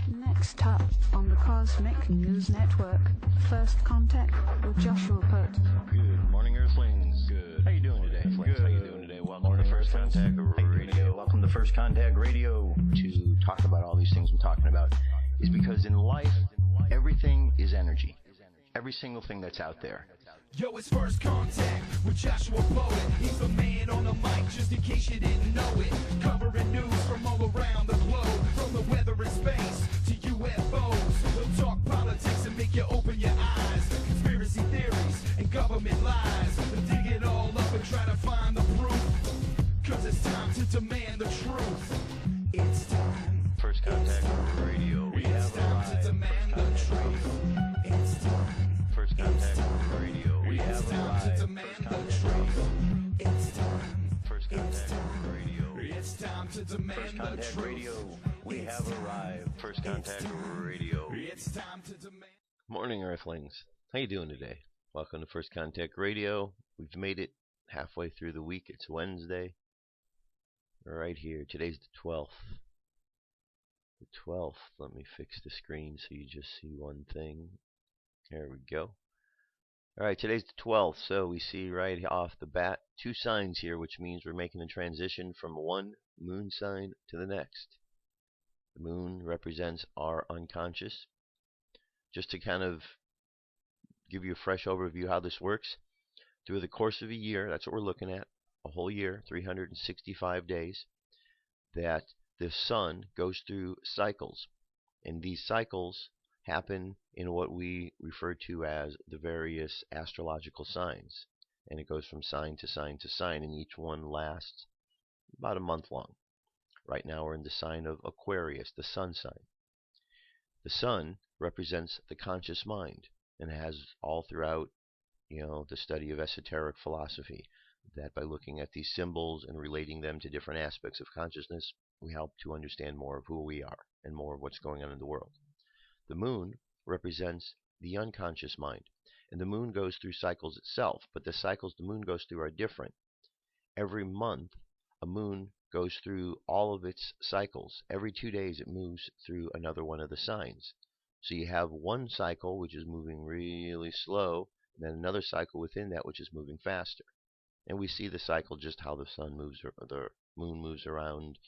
Next up on the Cosmic News Network, First Contact with Joshua Pert. Good morning, Earthlings. Good. How you doing today? Good. How you doing today? Welcome to First Contact Radio. Welcome to First Contact Radio. To talk about all these things we're talking about is because in life, everything is energy. Every single thing that's out there. Yo, it's First Contact with Joshua Poet. He's the man on the mic, just in case you didn't know it. Covering news from all around the globe, from the weather and space to UFOs. We'll talk politics and make you open your eyes. Conspiracy theories and government lies. We'll dig it all up and try to find the proof. Cause it's time to demand the truth. It's time. First Contact Radio. It's time to demand the truth. It's time. First Contact Radio. It's time to demand the truth. It's time. First Contact Radio. It's time to demand First the Contact truth. Radio. We have arrived. First Contact Radio. It's time to demand. Morning, Earthlings. How you doing today? Welcome to First Contact Radio. We've made it halfway through the week. It's Wednesday. We're right here. Today's the 12th. The 12th. Let me fix the screen so you just see one thing. There we go. Alright, today's the 12th, so we see right off the bat two signs here, which means we're making a transition from one moon sign to the next. The moon represents our unconscious. Just to kind of give you a fresh overview how this works, through the course of a year, that's what we're looking at, a whole year, 365 days, that the sun goes through cycles. And these cycles happen in what we refer to as the various astrological signs. And it goes from sign to sign to sign, and each one lasts about a month long. Right now we're in the sign of Aquarius, the sun sign. The sun represents the conscious mind, and has all throughout, the study of esoteric philosophy, that by looking at these symbols and relating them to different aspects of consciousness, we help to understand more of who we are and more of what's going on in the world. The moon represents the unconscious mind, and the moon goes through cycles itself, but the cycles the moon goes through are different. Every month, a moon goes through all of its cycles. Every 2 days, it moves through another one of the signs. So you have one cycle which is moving really slow, and then another cycle within that which is moving faster. And we see the cycle just how the sun moves, or the moon moves around,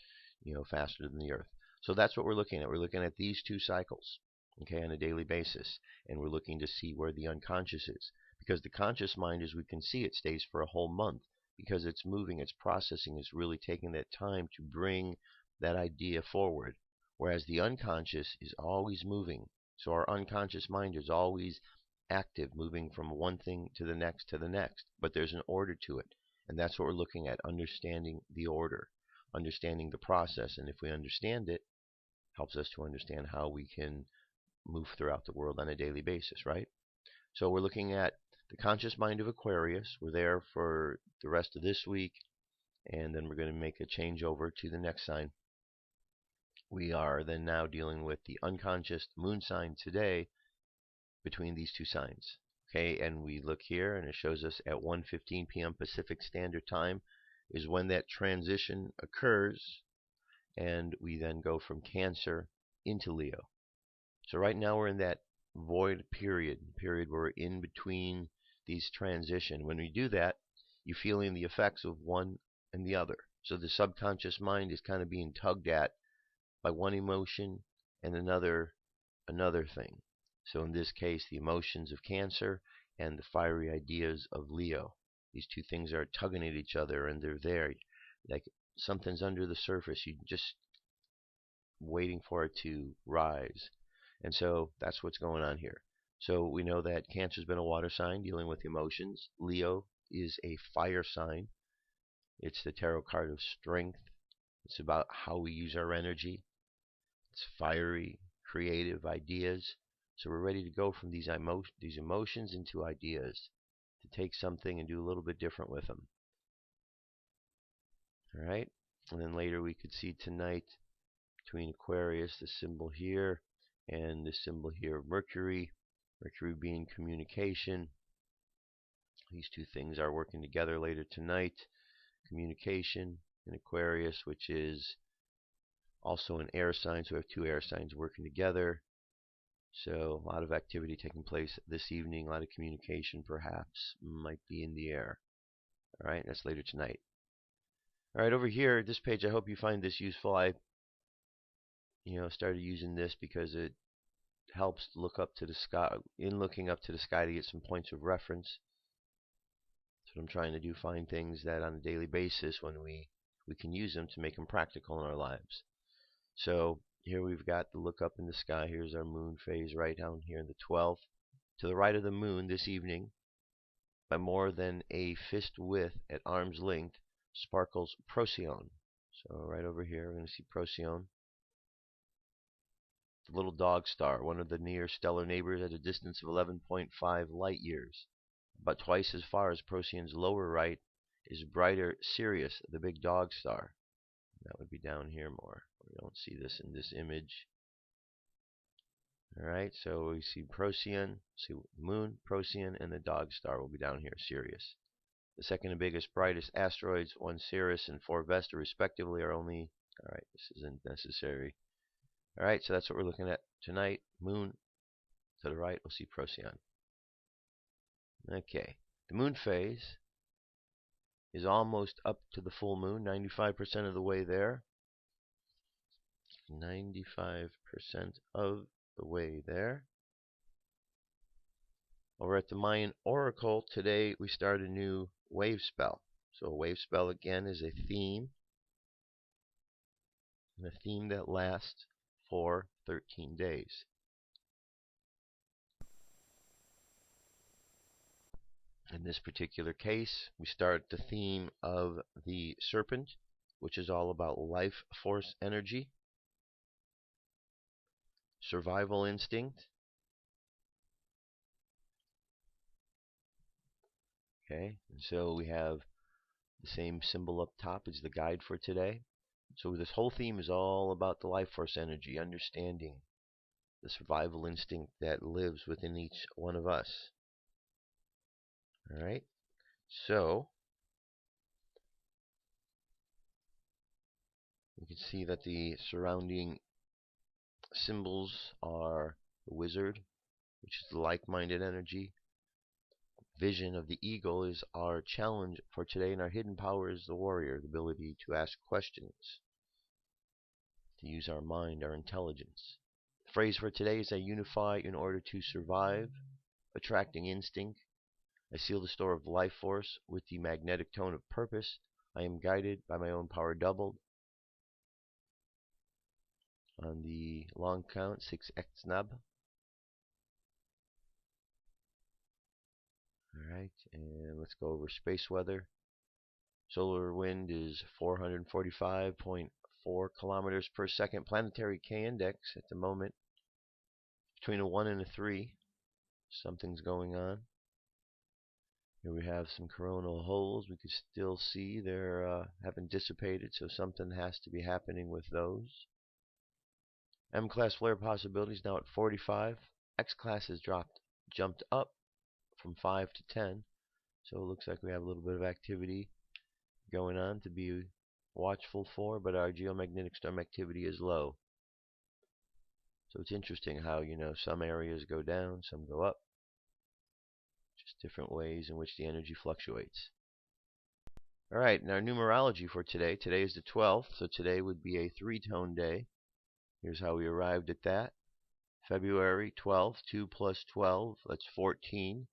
faster than the Earth. So that's what we're looking at. We're looking at these two cycles. Okay, on a daily basis, and we're looking to see where the unconscious is, because the conscious mind, as we can see, it stays for a whole month, because it's moving, it's processing, it's really taking that time to bring that idea forward, whereas the unconscious is always moving. So our unconscious mind is always active, moving from one thing to the next, but there's an order to it, and that's what we're looking at, understanding the order, understanding the process, and if we understand it, helps us to understand how we can move throughout the world on a daily basis, right? So we're looking at the conscious mind of Aquarius. We're there for the rest of this week, and then we're going to make a change over to the next sign. We are then now dealing with the unconscious moon sign today between these two signs. Okay, and we look here, and it shows us at 1:15 p.m. Pacific Standard Time is when that transition occurs, and we then go from Cancer into Leo. So right now we're in that void period where we're in between these transition. When we do that, you're feeling the effects of one and the other. So the subconscious mind is kind of being tugged at by one emotion and another thing. So in this case, the emotions of Cancer and the fiery ideas of Leo. These two things are tugging at each other, and they're there. Like something's under the surface. You're just waiting for it to rise. And so that's what's going on here. So we know that Cancer's been a water sign dealing with emotions. Leo is a fire sign. It's the tarot card of strength. It's about how we use our energy. It's fiery, creative ideas. So we're ready to go from these emotions into ideas, to take something and do a little bit different with them. All right? And then later we could see tonight between Aquarius, the symbol here, and the symbol here of Mercury. Mercury being communication. These two things are working together later tonight. Communication in Aquarius, which is Also an air sign, so we have two air signs working together. So a lot of activity taking place this evening, a lot of communication perhaps might be in the air. Alright, that's later tonight. Alright, over here, this page, I hope you find this useful. I started using this because it helps look up to the sky, in looking up to the sky to get some points of reference. That's what I'm trying to do, find things that on a daily basis when we can use them to make them practical in our lives. So here we've got the look up in the sky. Here's our moon phase right down here in the 12th. To the right of the moon this evening, by more than a fist width at arm's length, sparkles Procyon. So right over here, we're going to see Procyon. The little dog star, one of the near stellar neighbors at a distance of 11.5 light years. About twice as far as Procyon's lower right is brighter Sirius, the big dog star. That would be down here more. We don't see this in this image. Alright, so we see Procyon, see moon, Procyon, and the dog star will be down here, Sirius. The second and biggest, brightest asteroids, 1 Ceres and 4 Vesta respectively, are only... Alright, this isn't necessary. Alright, so that's what we're looking at tonight. Moon, to the right, we'll see Procyon. Okay, the moon phase is almost up to the full moon, 95% of the way there. 95% of the way there. Over at the Mayan Oracle, today we start a new wave spell. So a wave spell again is a theme. And a theme that lasts for 13 days. In this particular case, we start the theme of the serpent, which is all about life force energy, survival instinct. Okay, and so we have the same symbol up top as the guide for today. So this whole theme is all about the life force energy, understanding the survival instinct that lives within each one of us. Alright, so you can see that the surrounding symbols are the wizard, which is the like-minded energy. Vision of the eagle is our challenge for today, and our hidden power is the warrior, the ability to ask questions, to use our mind, our intelligence. The phrase for today is I unify in order to survive, attracting instinct. I seal the store of life force with the magnetic tone of purpose. I am guided by my own power doubled. On the long count, 6x-nab. Alright, and let's go over space weather. Solar wind is 445.4 kilometers per second. Planetary K-index at the moment between a 1 and a 3. Something's going on. Here we have some coronal holes. We can still see they haven't dissipated, so something has to be happening with those. M-class flare possibilities now at 45. X-class has jumped up from 5 to 10. So it looks like we have a little bit of activity going on to be watchful for, but our geomagnetic storm activity is low. So it's interesting how, some areas go down, some go up. Just different ways in which the energy fluctuates. Alright, and our numerology for today. Today is the 12th, so today would be a 3-tone day. Here's how we arrived at that. February 12th, 2 plus 12, that's 14.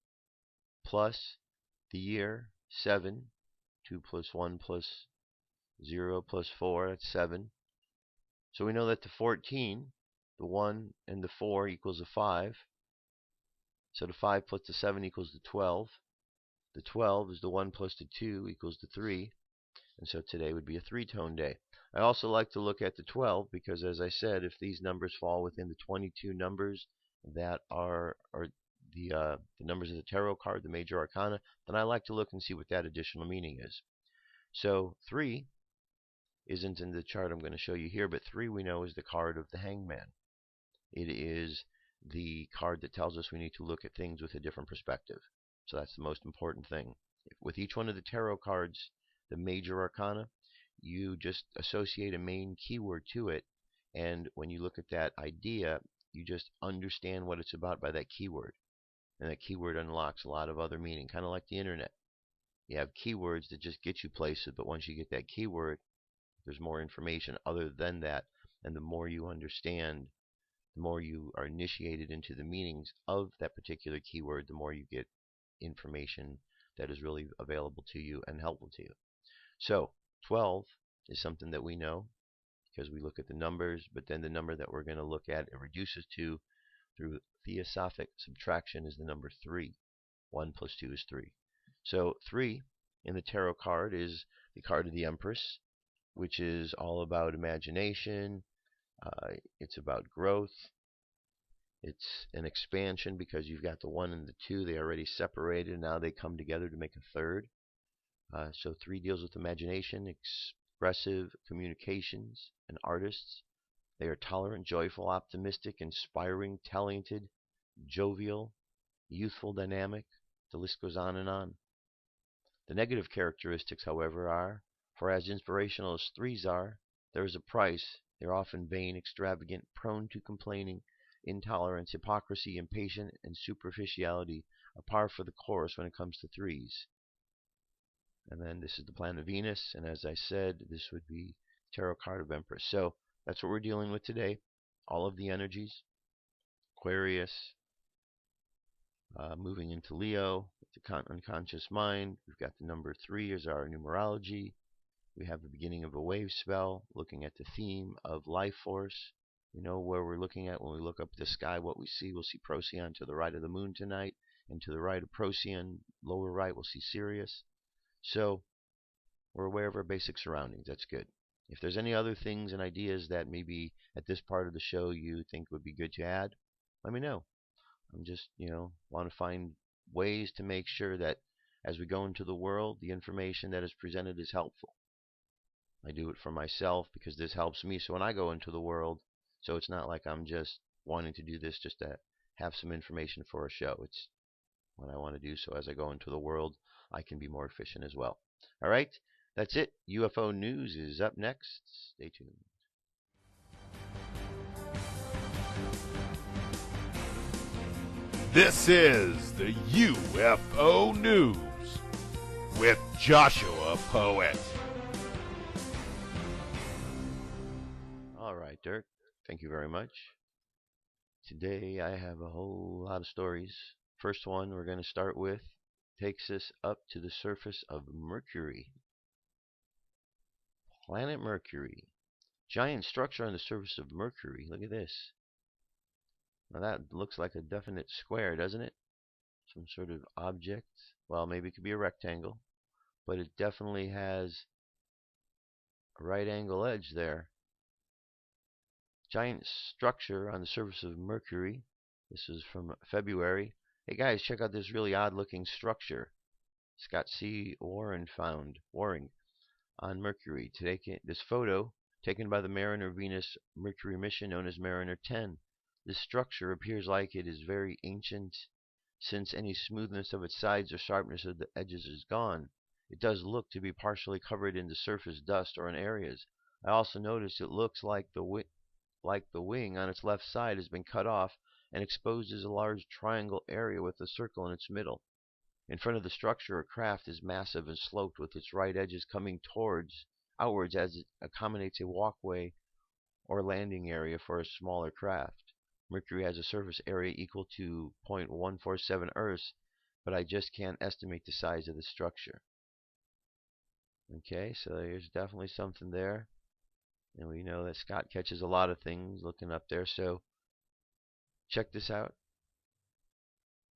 Plus the year, 7. 2 plus 1 plus 0 plus 4, that's 7. So we know that the 14, the 1 and the 4 equals a 5. So the 5 plus the 7 equals the 12. The 12 is the 1 plus the 2 equals the 3. And so today would be a 3-tone day. I also like to look at the 12 because, as I said, if these numbers fall within the 22 numbers that are the numbers of the tarot card, the major arcana, then I like to look and see what that additional meaning is. So 3 isn't in the chart I'm going to show you here, but 3 we know is the card of the hangman. It is the card that tells us we need to look at things with a different perspective. So that's the most important thing. With each one of the tarot cards, the major arcana, you just associate a main keyword to it And when you look at that idea, you just understand what it's about by that keyword. And that keyword unlocks a lot of other meaning, kind of like the internet. You have keywords that just get you places, but once you get that keyword, there's more information other than that. And the more you understand, the more you are initiated into the meanings of that particular keyword, the more you get information that is really available to you and helpful to you. So 12 is something that we know because we look at the numbers, but then the number that we're going to look at, it reduces to through theosophic subtraction, is the number 3. 1 plus 2 is 3. So 3 in the tarot card is the card of the Empress, which is all about imagination. It's about growth. It's an expansion because you've got the 1 and the 2. They already separated. Now they come together to make a third. So 3 deals with imagination, expressive communications, and artists. They are tolerant, joyful, optimistic, inspiring, talented, jovial, youthful, dynamic. The list goes on and on. The negative characteristics, however, are, for as inspirational as 3s are, there is a price. They're often vain, extravagant, prone to complaining, intolerance, hypocrisy, impatient, and superficiality are par for the course when it comes to 3s. And then this is the planet Venus, and as I said, this would be tarot card of Empress. So that's what we're dealing with today. All of the energies. Aquarius, moving into Leo, the unconscious mind. We've got the number 3 as our numerology. We have the beginning of a wave spell, looking at the theme of life force. We know where we're looking at when we look up at the sky, what we see. We'll see Procyon to the right of the moon tonight, and to the right of Procyon, lower right, we'll see Sirius. So we're aware of our basic surroundings. That's good. If there's any other things and ideas that maybe at this part of the show you think would be good to add, let me know. I'm just, want to find ways to make sure that as we go into the world, the information that is presented is helpful. I do it for myself because this helps me. So when I go into the world, so it's not like I'm just wanting to do this just to have some information for a show. It's what I want to do. So as I go into the world, I can be more efficient as well. All right, that's it. UFO news is up next. Stay tuned. This is the UFO News with Joshua Poet. All right, Dirk. Thank you very much. Today I have a whole lot of stories. First one we're going to start with takes us up to the surface of Mercury. Planet Mercury. Giant structure on the surface of Mercury. Look at this. Now that looks like a definite square, doesn't it? Some sort of object. Well, maybe it could be a rectangle, but it definitely has a right angle edge there. Giant structure on the surface of Mercury. This is from February. Hey guys, check out this really odd looking structure. Scott C. Waring on Mercury. Today, this photo taken by the Mariner Venus Mercury mission known as Mariner 10. This structure appears like it is very ancient, since any smoothness of its sides or sharpness of the edges is gone. It does look to be partially covered in the surface dust or in areas. I also noticed it looks like the wing on its left side has been cut off and exposes a large triangle area with a circle in its middle. In front of the structure, a craft is massive and sloped with its right edges coming outwards as it accommodates a walkway or landing area for a smaller craft. Mercury has a surface area equal to 0.147 Earths, but I just can't estimate the size of the structure. Okay, so there's definitely something there. And we know that Scott catches a lot of things looking up there, so check this out.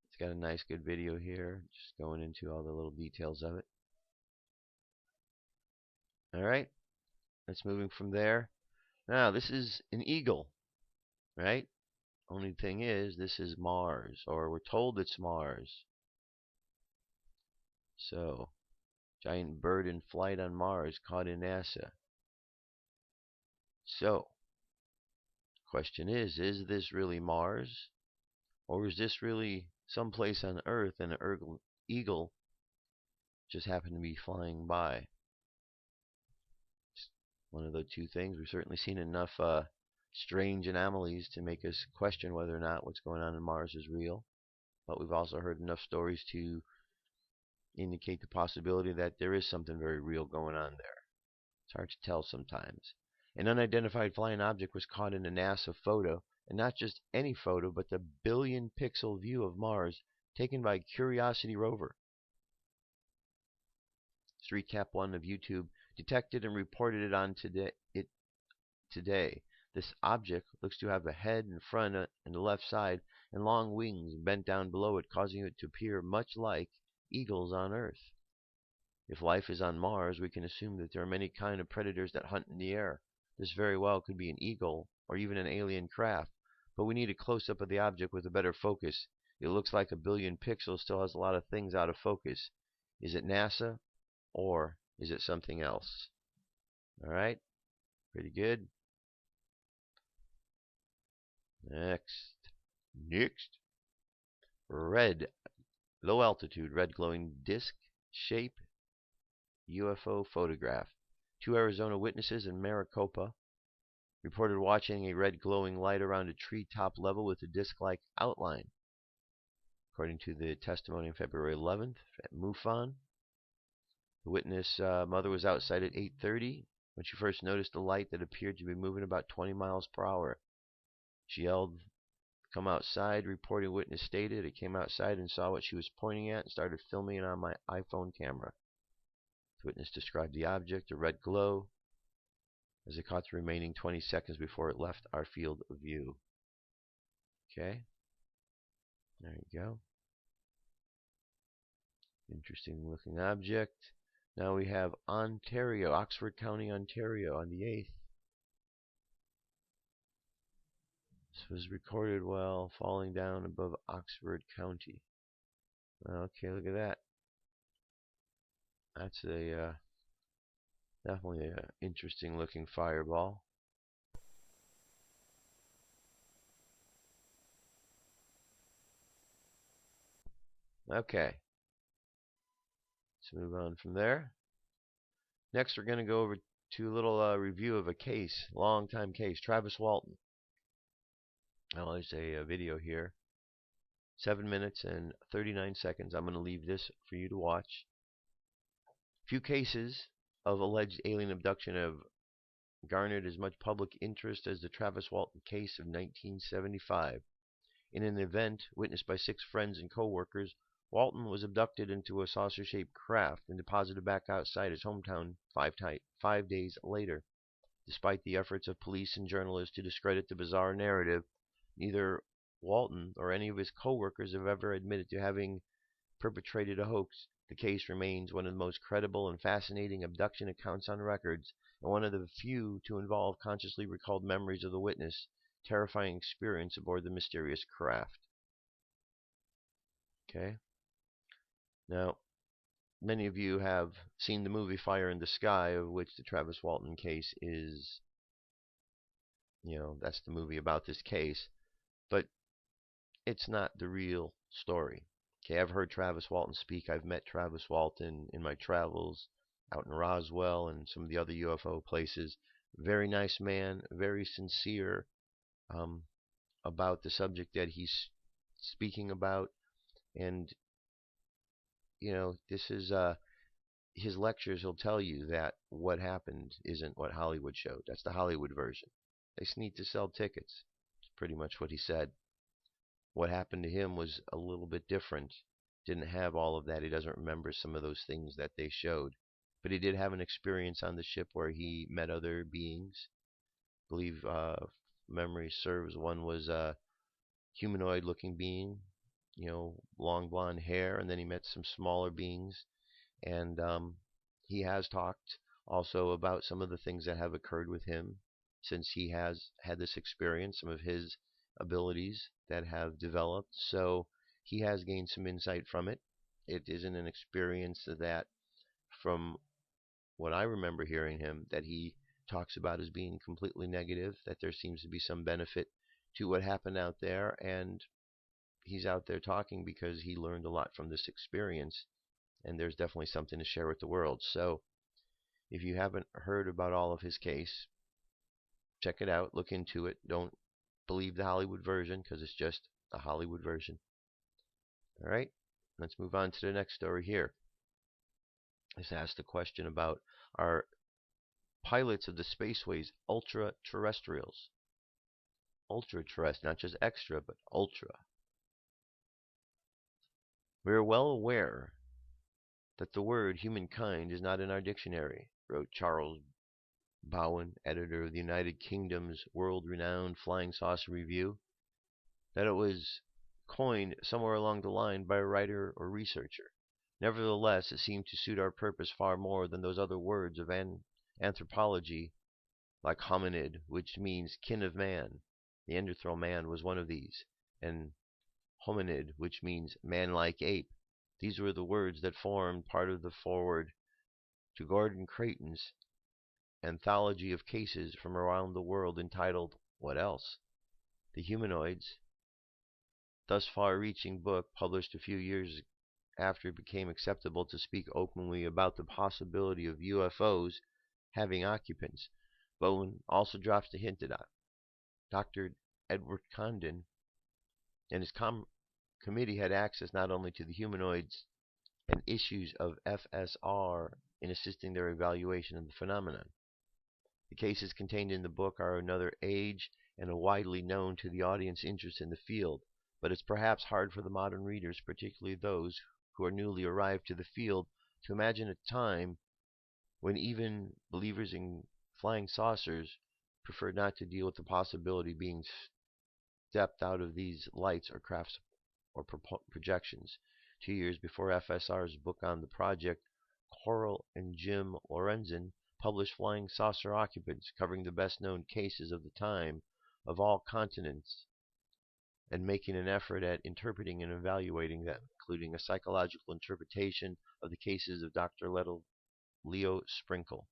It's got a nice good video here, just going into all the little details of it. Alright, let's moving from there. Now, this is an eagle, right? Only thing is, this is Mars, or we're told it's Mars. So, giant bird in flight on Mars caught in NASA. So, question is this really Mars? Or is this really someplace on Earth and an eagle just happened to be flying by? It's one of the two things. We've certainly seen enough strange anomalies to make us question whether or not what's going on in Mars is real. But we've also heard enough stories to indicate the possibility that there is something very real going on there. It's hard to tell sometimes. An unidentified flying object was caught in a NASA photo, and not just any photo, but the billion-pixel view of Mars taken by Curiosity rover. Street Cap 1 of YouTube detected and reported it on today. This object looks to have a head in front and the left side and long wings bent down below it, causing it to appear much like eagles on Earth. If life is on Mars, we can assume that there are many kinds of predators that hunt in the air. This very well could be an eagle or even an alien craft, but we need a close-up of the object with a better focus. It looks like a billion pixels still has a lot of things out of focus. Is it NASA or is it something else? Alright, pretty good. Next. Red, low altitude, red glowing disc shape UFO photograph. 2 Arizona witnesses in Maricopa reported watching a red glowing light around a treetop level with a disc-like outline. According to the testimony on February 11th at MUFON, the witness mother was outside at 8:30 when she first noticed a light that appeared to be moving about 20 miles per hour. She yelled, "Come outside," reporting witness stated. "It came outside and saw what she was pointing at and started filming it on my iPhone camera." The witness described the object, a red glow, as it caught the remaining 20 seconds before it left our field of view. Okay. There you go. Interesting looking object. Now we have Ontario, Oxford County, Ontario on the 8th. This was recorded while falling down above Oxford County. Okay, look at that. That's a definitely an interesting looking fireball. Okay. Let's move on from there. Next, we're going to go over to a little review of a case, long-time case, Travis Walton. Now, there's a video here. 7 minutes and 39 seconds. I'm going to leave this for you to watch. Few cases of alleged alien abduction have garnered as much public interest as the Travis Walton case of 1975. In an event witnessed by 6 friends and co-workers, Walton was abducted into a saucer-shaped craft and deposited back outside his hometown 5 days later. Despite the efforts of police and journalists to discredit the bizarre narrative, neither Walton or any of his co-workers have ever admitted to having perpetrated a hoax. The case remains one of the most credible and fascinating abduction accounts on records, and one of the few to involve consciously recalled memories of the witness' terrifying experience aboard the mysterious craft. Okay. Now, many of you have seen the movie Fire in the Sky, of which the Travis Walton case is, that's the movie about this case, but it's not the real story. Okay, I've heard Travis Walton speak. I've met Travis Walton in my travels out in Roswell and some of the other UFO places. Very nice man, very sincere about the subject that he's speaking about. And, this is his lectures. He'll tell you that what happened isn't what Hollywood showed. That's the Hollywood version. They just need to sell tickets. That's pretty much what he said. What happened to him was a little bit different. Didn't have all of that. He doesn't remember some of those things that they showed. But he did have an experience on the ship where he met other beings. I believe, memory serves, one was a humanoid looking being, long blonde hair, and then he met some smaller beings. And he has talked also about some of the things that have occurred with him since he has had this experience, some of his abilities that have developed. So he has gained some insight from it. It isn't an experience that, from what I remember hearing him, that he talks about as being completely negative, that there seems to be some benefit to what happened out there, and he's out there talking because he learned a lot from this experience, and there's definitely something to share with the world. So if you haven't heard about all of his case, check it out. Look into it. Don't believe the Hollywood version because it's just a Hollywood version. All right, let's move on to the next story here. This asked a question about our pilots of the SPACEWAYS ultra-terrestrials. Ultra-terrestrial, not just extra, but ultra. We are well aware that the word humankind is not in our dictionary, wrote Charles Bowen, editor of the United Kingdom's world-renowned Flying Saucer Review, that it was coined somewhere along the line by a writer or researcher. Nevertheless, it seemed to suit our purpose far more than those other words of anthropology, like hominid, which means kin of man. The Neanderthal man was one of these, and hominid, which means man-like ape. These were the words that formed part of the foreword to Gordon Creighton's anthology of cases from around the world entitled What Else? The Humanoids, thus far-reaching book, published a few years after it became acceptable to speak openly about the possibility of UFOs having occupants. Bowen also drops a hint at Dr. Edward Condon and his committee had access not only to the humanoids and issues of FSR in assisting their evaluation of the phenomenon. The cases contained in the book are another age and are widely known to the audience interest in the field, but it's perhaps hard for the modern readers, particularly those who are newly arrived to the field, to imagine a time when even believers in flying saucers preferred not to deal with the possibility of being stepped out of these lights or crafts or projections. 2 years before FSR's book on the project, Coral and Jim Lorenzen published Flying Saucer Occupants, covering the best-known cases of the time of all continents and making an effort at interpreting and evaluating them, including a psychological interpretation of the cases of Dr. Leo Sprinkle.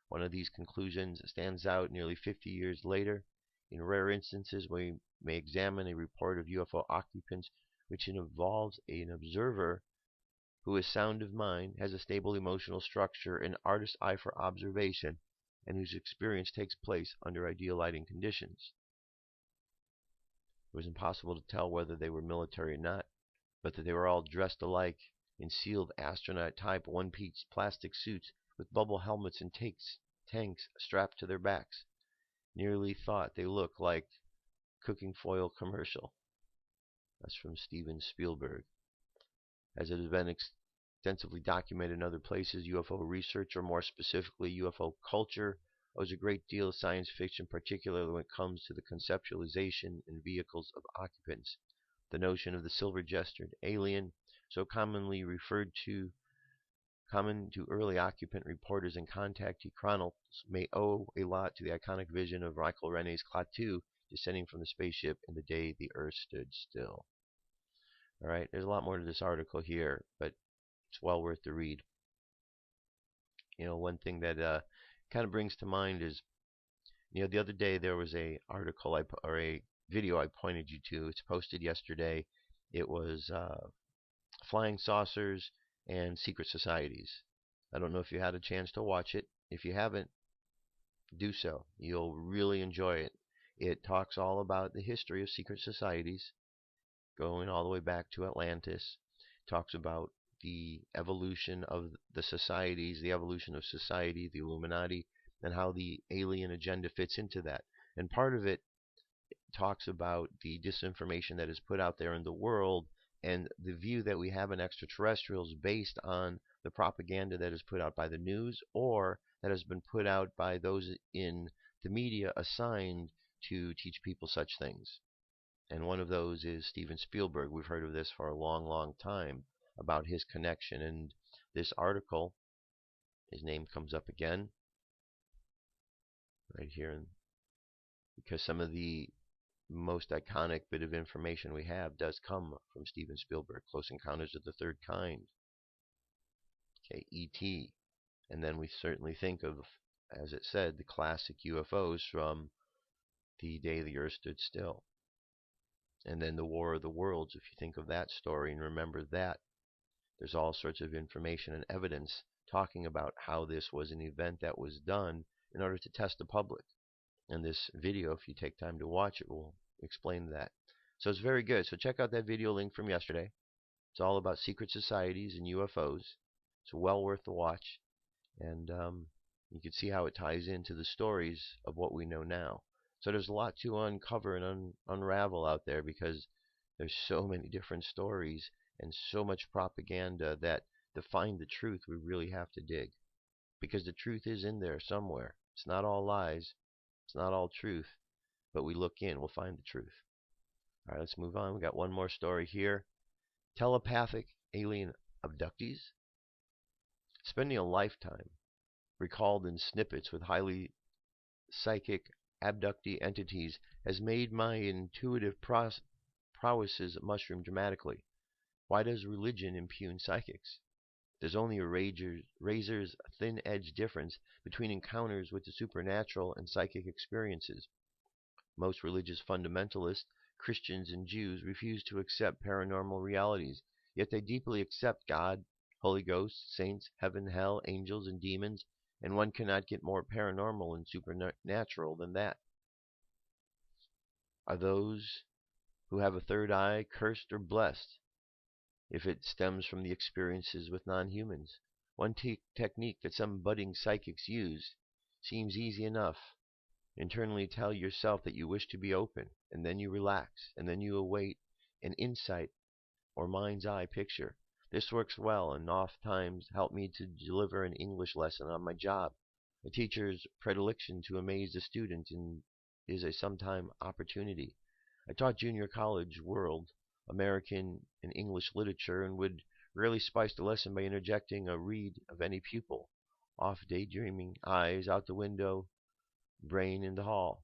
One of these conclusions stands out nearly 50 years later. In rare instances, we may examine a report of UFO occupants which involves an observer who is sound of mind, has a stable emotional structure, an artist's eye for observation, and whose experience takes place under ideal lighting conditions. It was impossible to tell whether they were military or not, but that they were all dressed alike in sealed astronaut-type one-piece plastic suits with bubble helmets and tanks strapped to their backs. Nearly thought they looked like cooking foil commercial. That's from Steven Spielberg. As it has been extensively documented in other places, UFO research, or more specifically UFO culture, owes a great deal of science fiction, particularly when it comes to the conceptualization and vehicles of occupants. The notion of the silver-gestured alien, so commonly referred to, common to early occupant reporters and contactee chronicles, may owe a lot to the iconic vision of Michael Rene's Klaatu descending from the spaceship in the day the Earth stood still. All right, there's a lot more to this article here, but it's well worth the read. You know, one thing that kind of brings to mind is, you know, the other day there was a article or a video I pointed you to. It's posted yesterday. It was flying saucers and secret societies. I don't know if you had a chance to watch it. If you haven't, do so. You'll really enjoy it. It talks all about the history of secret societies, going all the way back to Atlantis. It talks about the evolution of the societies, the evolution of society, the Illuminati, and how the alien agenda fits into that. And part of it talks about the disinformation that is put out there in the world and the view that we have in extraterrestrials based on the propaganda that is put out by the news or that has been put out by those in the media assigned to teach people such things. And one of those is Steven Spielberg. We've heard of this for a long, long time about his connection. And this article, his name comes up again right here, because some of the most iconic bit of information we have does come from Steven Spielberg. Close Encounters of the Third Kind, okay, E.T., and then we certainly think of, as it said, the classic UFOs from the day the Earth stood still. And then the War of the Worlds, if you think of that story and remember that, there's all sorts of information and evidence talking about how this was an event that was done in order to test the public. And this video, if you take time to watch it, will explain that. So it's very good. So check out that video link from yesterday. It's all about secret societies and UFOs. It's well worth the watch. And you can see how it ties into the stories of what we know now. So there's a lot to uncover and unravel out there, because there's so many different stories and so much propaganda that to find the truth we really have to dig. Because the truth is in there somewhere. It's not all lies. It's not all truth. But we look in, we'll find the truth. All right, let's move on. We got one more story here. Telepathic alien abductees. Spending a lifetime recalled in snippets with highly psychic abductee entities has made my intuitive prowesses mushroom dramatically. Why does religion impugn psychics? There's only a razor's thin edge difference between encounters with the supernatural and psychic experiences. Most religious fundamentalists, Christians and Jews, refuse to accept paranormal realities, yet they deeply accept God, Holy Ghost, saints, heaven, hell, angels, and demons, and one cannot get more paranormal and supernatural than that. Are those who have a third eye cursed or blessed if it stems from the experiences with non-humans? One technique that some budding psychics use seems easy enough. Internally tell yourself that you wish to be open, and then you relax, and then you await an insight or mind's eye picture. This works well and oftentimes helped me to deliver an English lesson on my job. A teacher's predilection to amaze the student is a sometime opportunity. I taught junior college world, American and English literature, and would rarely spice the lesson by interjecting a read of any pupil. Off daydreaming, eyes out the window, brain in the hall.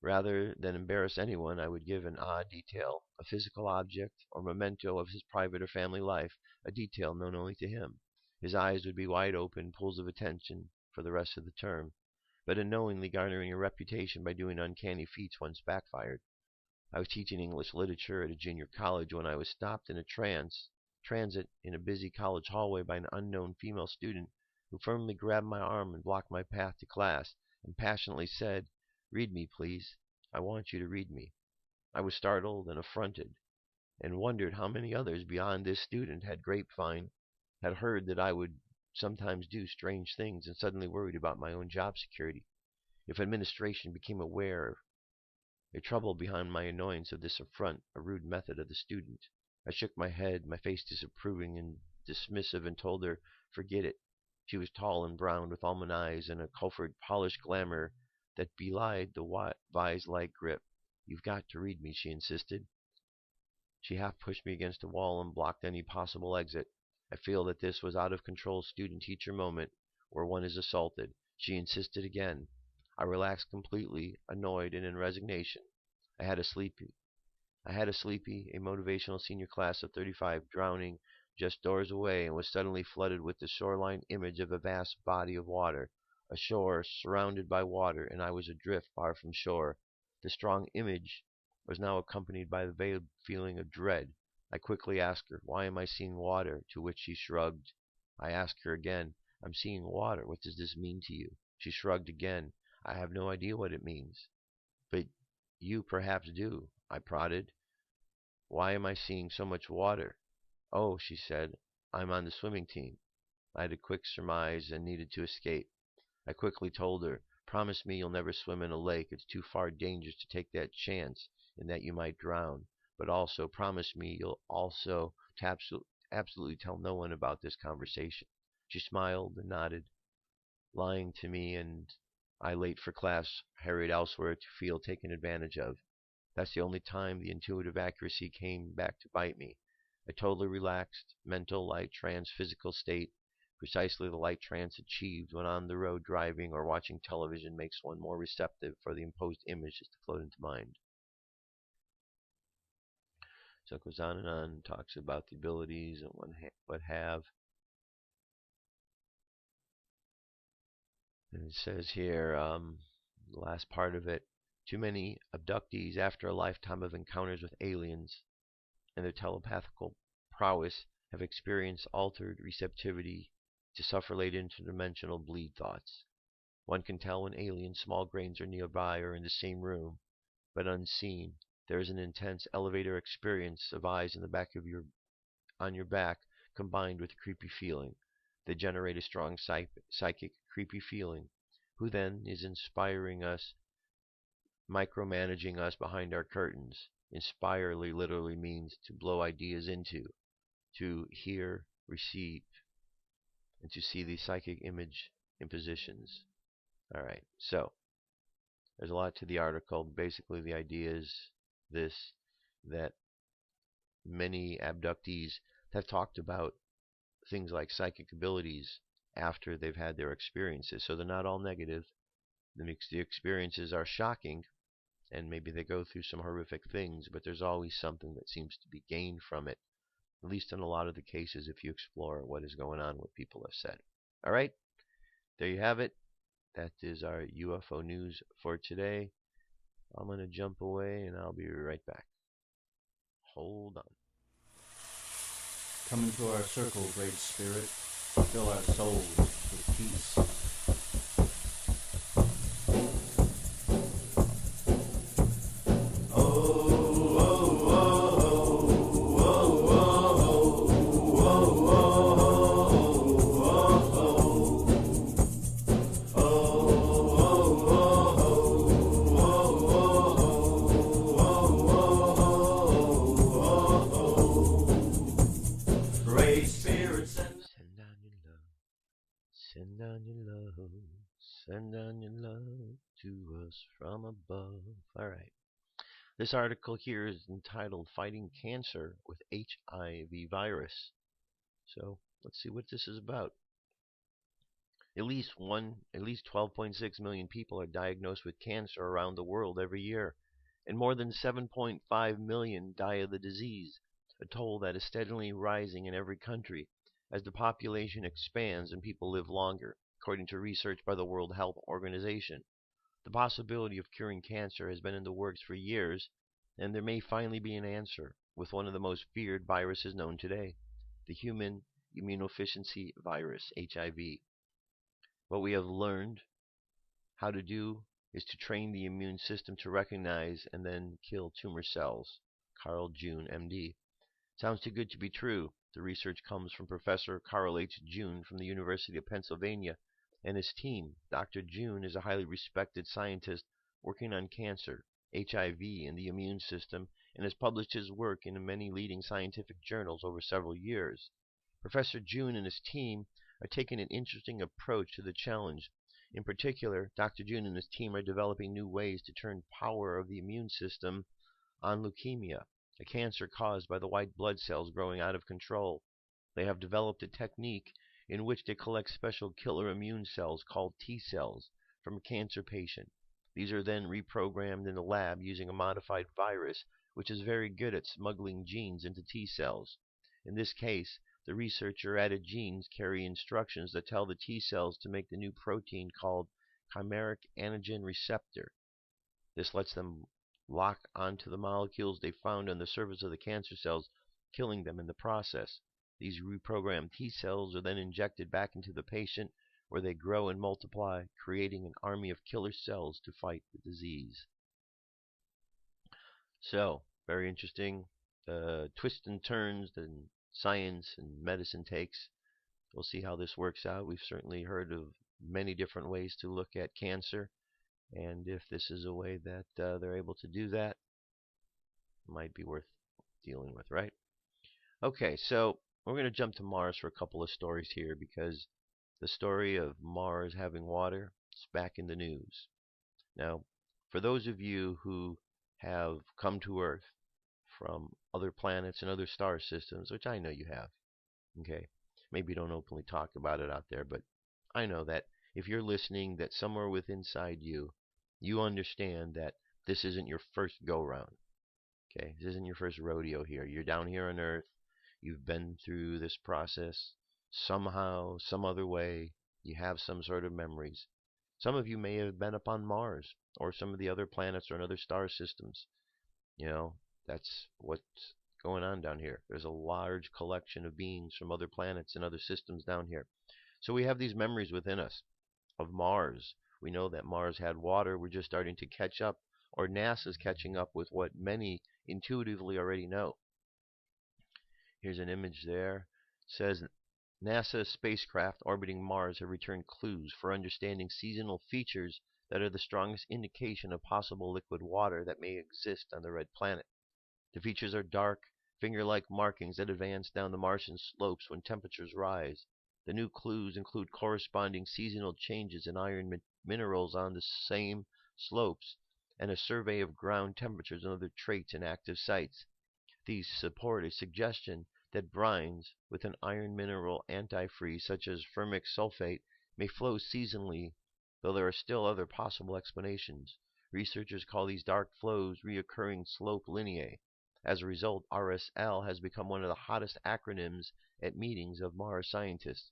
Rather than embarrass anyone, I would give an odd detail, a physical object or memento of his private or family life, a detail known only to him. His eyes would be wide open, pools of attention for the rest of the term, but unknowingly garnering a reputation by doing uncanny feats once backfired. I was teaching English literature at a junior college when I was stopped in a transit in a busy college hallway by an unknown female student who firmly grabbed my arm and blocked my path to class and passionately said, "Read me, please. I want you to read me." I was startled and affronted, and wondered how many others beyond this student had heard that I would sometimes do strange things, and suddenly worried about my own job security. If administration became aware of a trouble behind my annoyance of this affront, a rude method of the student. I shook my head, my face disapproving and dismissive, and told her, forget it. She was tall and brown, with almond eyes and a cultured, polished glamour that belied the vise-like grip. "You've got to read me," she insisted. She half pushed me against the wall and blocked any possible exit. I feel that this was out of control student-teacher moment where one is assaulted. She insisted again. I relaxed completely, annoyed and in resignation. I had a sleepy, a motivational senior class of 35 drowning just doors away, and was suddenly flooded with the shoreline image of a vast body of water, a shore surrounded by water, and I was adrift far from shore. The strong image was now accompanied by the veiled feeling of dread. I quickly asked her, "Why am I seeing water?" To which she shrugged. I asked her again, "I'm seeing water. What does this mean to you?" She shrugged again. "I have no idea what it means." "But you perhaps do," I prodded. "Why am I seeing so much water?" "Oh," she said, "I'm on the swimming team." I had a quick surmise and needed to escape. I quickly told her, "Promise me you'll never swim in a lake. It's too far dangerous to take that chance in that you might drown. But also, promise me you'll also absolutely tell no one about this conversation." She smiled and nodded, lying to me, and I, late for class, hurried elsewhere to feel taken advantage of. That's the only time the intuitive accuracy came back to bite me. A totally relaxed, mental, light trance physical state, precisely the light trance achieved when on the road driving or watching television, makes one more receptive for the imposed images to float into mind. So it goes on and on, talks about the abilities and what have. And it says here, the last part of it, too many abductees, after a lifetime of encounters with aliens and their telepathical prowess, have experienced altered receptivity to suffer late interdimensional bleed thoughts. One can tell when alien small grains are nearby or in the same room, but unseen. There is an intense elevator experience of eyes in the back of on your back, combined with a creepy feeling. They generate a strong psychic creepy feeling, who then is inspiring us, micromanaging us behind our curtains. Inspirely literally means to blow ideas into, to hear, receive, and to see the psychic image impositions. Alright, so there's a lot to the article. Basically, the idea is that many abductees have talked about things like psychic abilities after they've had their experiences. So they're not all negative. The experiences are shocking, and maybe they go through some horrific things, but there's always something that seems to be gained from it, at least in a lot of the cases if you explore what is going on, what people have said. Alright, there you have it. That is our UFO news for today. I'm going to jump away and I'll be right back. Hold on. Come into our circle, Great Spirit. Fill our souls with peace. Send down your love to us from above. Alright. This article here is entitled Fighting Cancer with HIV Virus. So, let's see what this is about. At least 12.6 million people are diagnosed with cancer around the world every year, and more than 7.5 million die of the disease, a toll that is steadily rising in every country as the population expands and people live longer, according to research by the World Health Organization. The possibility of curing cancer has been in the works for years, and there may finally be an answer with one of the most feared viruses known today, the human immunodeficiency virus, HIV. What we have learned how to do is to train the immune system to recognize and then kill tumor cells. Carl June, MD. Sounds too good to be true. The research comes from Professor Carl H. June from the University of Pennsylvania and his team. Dr. June is a highly respected scientist working on cancer, HIV, and the immune system, and has published his work in many leading scientific journals over several years. Professor June and his team are taking an interesting approach to the challenge. In particular, Dr. June and his team are developing new ways to turn power of the immune system on leukemia, a cancer caused by the white blood cells growing out of control. They have developed a technique in which they collect special killer immune cells called T cells from a cancer patient. These are then reprogrammed in the lab using a modified virus, which is very good at smuggling genes into T cells. In this case, the researcher added genes carry instructions that tell the T cells to make the new protein called chimeric antigen receptor. This lets them lock onto the molecules they found on the surface of the cancer cells, killing them in the process. These reprogrammed T cells are then injected back into the patient, where they grow and multiply, creating an army of killer cells to fight the disease. So, very interesting twists and turns that science and medicine takes. We'll see how this works out. We've certainly heard of many different ways to look at cancer, and if this is a way that they're able to do that, it might be worth dealing with, right? Okay, so we're going to jump to Mars for a couple of stories here, because the story of Mars having water is back in the news. Now, for those of you who have come to Earth from other planets and other star systems, which I know you have, okay, maybe you don't openly talk about it out there, but I know that if you're listening, that somewhere within inside you, you understand that this isn't your first go-round. Okay, this isn't your first rodeo here. You're down here on Earth. You've been through this process somehow, some other way. You have some sort of memories. Some of you may have been up on Mars or some of the other planets or in other star systems. You know, that's what's going on down here. There's a large collection of beings from other planets and other systems down here. So we have these memories within us of Mars, we know that Mars had water. We're just starting to catch up, or NASA's catching up with what many intuitively already know. Here's an image there. It says NASA spacecraft orbiting Mars have returned clues for understanding seasonal features that are the strongest indication of possible liquid water that may exist on the red planet. The features are dark, finger-like markings that advance down the Martian slopes when temperatures rise. The new clues include corresponding seasonal changes in iron minerals on the same slopes and a survey of ground temperatures and other traits in active sites. These support a suggestion that brines with an iron mineral antifreeze such as fermic sulfate may flow seasonally, though there are still other possible explanations. Researchers call these dark flows reoccurring slope lineae. As a result, RSL has become one of the hottest acronyms at meetings of Mars scientists.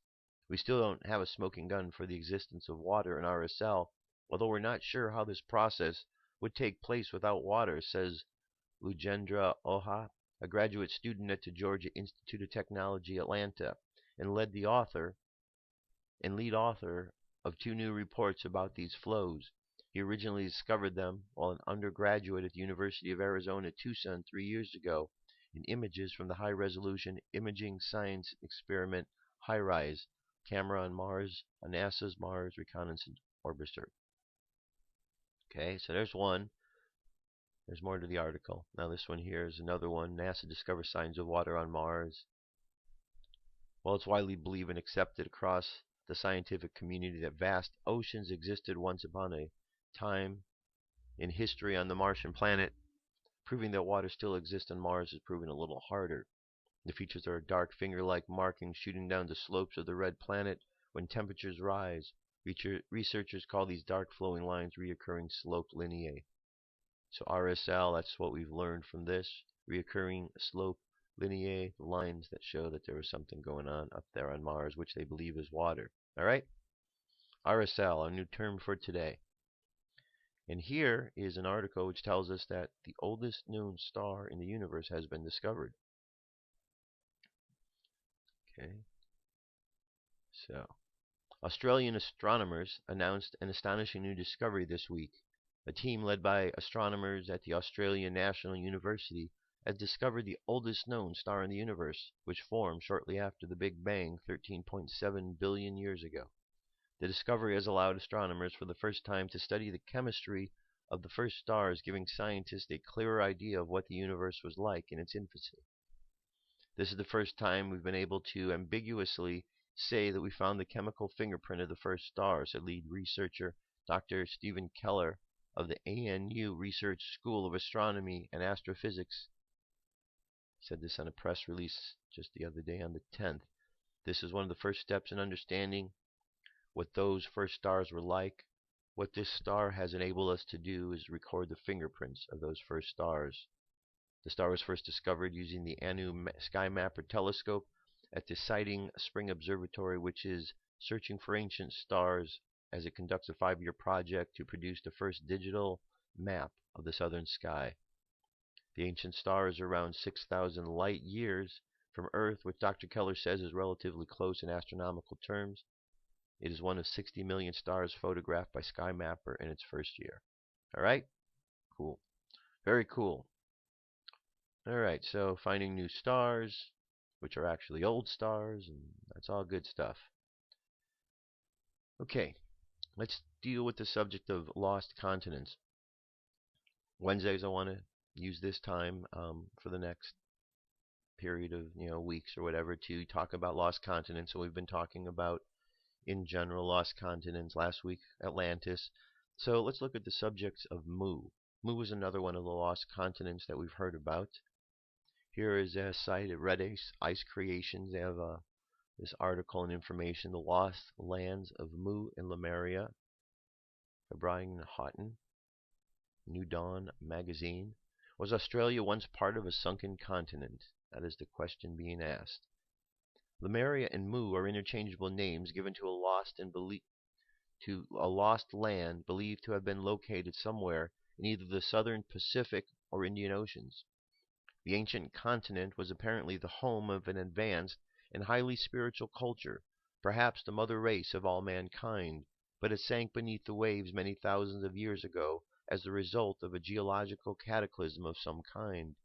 We still don't have a smoking gun for the existence of water in RSL, although we're not sure how this process would take place without water, says Lujendra Oha, a graduate student at the Georgia Institute of Technology, Atlanta, and lead author of 2 new reports about these flows. He originally discovered them while an undergraduate at the University of Arizona, Tucson, 3 years ago, in images from the high-resolution imaging science experiment HiRISE camera on Mars, on NASA's Mars Reconnaissance Orbiter. Okay, so there's one. There's more to the article. Now this one here is another one. NASA discovers signs of water on Mars. Well, it's widely believed and accepted across the scientific community that vast oceans existed once upon a time in history on the Martian planet. Proving that water still exists on Mars is proven a little harder. The features are dark finger-like markings shooting down the slopes of the red planet when temperatures rise. Researchers call these dark flowing lines reoccurring slope lineae. So RSL, that's what we've learned from this. Reoccurring slope lineae, lines that show that there was something going on up there on Mars, which they believe is water. Alright? RSL, a new term for today. And here is an article which tells us that the oldest known star in the universe has been discovered. Okay. So, Australian astronomers announced an astonishing new discovery this week. A team led by astronomers at the Australian National University has discovered the oldest known star in the universe, which formed shortly after the Big Bang 13.7 billion years ago. The discovery has allowed astronomers for the first time to study the chemistry of the first stars, giving scientists a clearer idea of what the universe was like in its infancy. This is the first time we've been able to ambiguously say that we found the chemical fingerprint of the first star, said lead researcher Dr. Stephen Keller of the ANU Research School of Astronomy and Astrophysics. Said this on a press release just the other day on the 10th. This is one of the first steps in understanding what those first stars were like. What this star has enabled us to do is record the fingerprints of those first stars. The star was first discovered using the ANU Sky Mapper telescope at the Siding Spring Observatory, which is searching for ancient stars as it conducts a 5-year project to produce the first digital map of the southern sky. The ancient star is around 6,000 light years from Earth, which Dr. Keller says is relatively close in astronomical terms. It is one of 60 million stars photographed by Sky Mapper in its first year. Alright? Cool. Very cool. Alright, so finding new stars, which are actually old stars, and that's all good stuff. Okay, let's deal with the subject of lost continents. Wednesdays I want to use this time for the next period of weeks or whatever to talk about lost continents. So we've been talking about in general lost continents. Last week Atlantis. So let's look at the subjects of Mu. Mu is another one of the lost continents that we've heard about. Here is a site at Red Ice Creations. They have this article and information. The Lost Lands of Mu in Lemuria by Brian Houghton. New Dawn magazine. Was Australia once part of a sunken continent? That is the question being asked. Lemuria and Mu are interchangeable names given to a lost land believed to have been located somewhere in either the southern Pacific or Indian Oceans. The ancient continent was apparently the home of an advanced and highly spiritual culture, perhaps the mother race of all mankind, but it sank beneath the waves many thousands of years ago as the result of a geological cataclysm of some kind.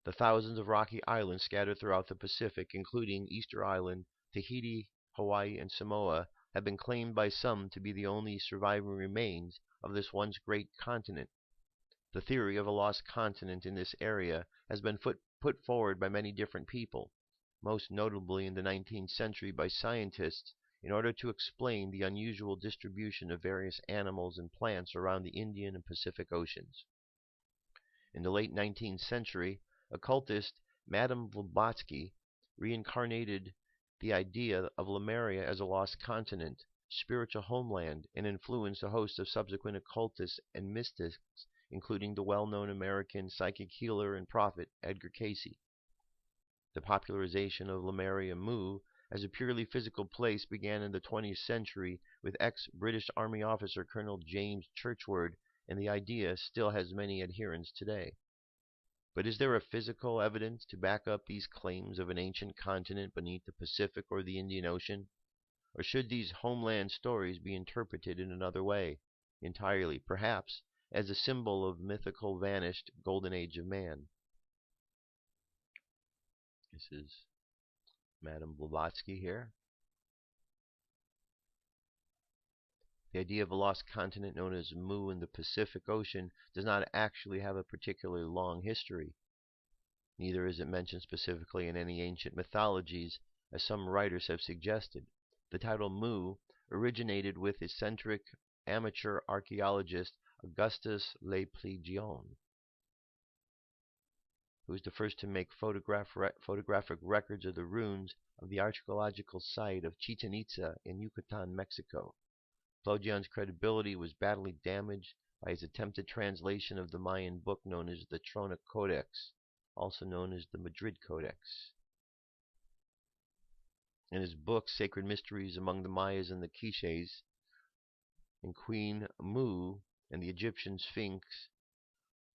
The thousands of rocky islands scattered throughout the Pacific, including Easter Island, Tahiti, Hawaii, and Samoa, have been claimed by some to be the only surviving remains of this once great continent. The theory of a lost continent in this area has been put forward by many different people, most notably in the 19th century by scientists, in order to explain the unusual distribution of various animals and plants around the Indian and Pacific Oceans. In the late 19th century, occultist Madame Blavatsky reincarnated the idea of Lemuria as a lost continent, spiritual homeland, and influenced a host of subsequent occultists and mystics, including the well-known American psychic healer and prophet Edgar Cayce. The popularization of Lemuria Mu as a purely physical place began in the 20th century with ex-British Army officer Colonel James Churchward, and the idea still has many adherents today. But is there a physical evidence to back up these claims of an ancient continent beneath the Pacific or the Indian Ocean? Or should these homeland stories be interpreted in another way entirely, perhaps as a symbol of mythical vanished golden age of man? This is Madame Blavatsky here. The idea of a lost continent known as Mu in the Pacific Ocean does not actually have a particularly long history. Neither is it mentioned specifically in any ancient mythologies, as some writers have suggested. The title Mu originated with eccentric amateur archaeologist Augustus Le Pleiadian, who was the first to make photographic records of the ruins of the archaeological site of Chichen Itza in Yucatan, Mexico. Pleiadian's credibility was badly damaged by his attempted translation of the Mayan book known as the Trona Codex, also known as the Madrid Codex. In his book, Sacred Mysteries Among the Mayas and the Quiches, and Queen Mu and the Egyptian Sphinx,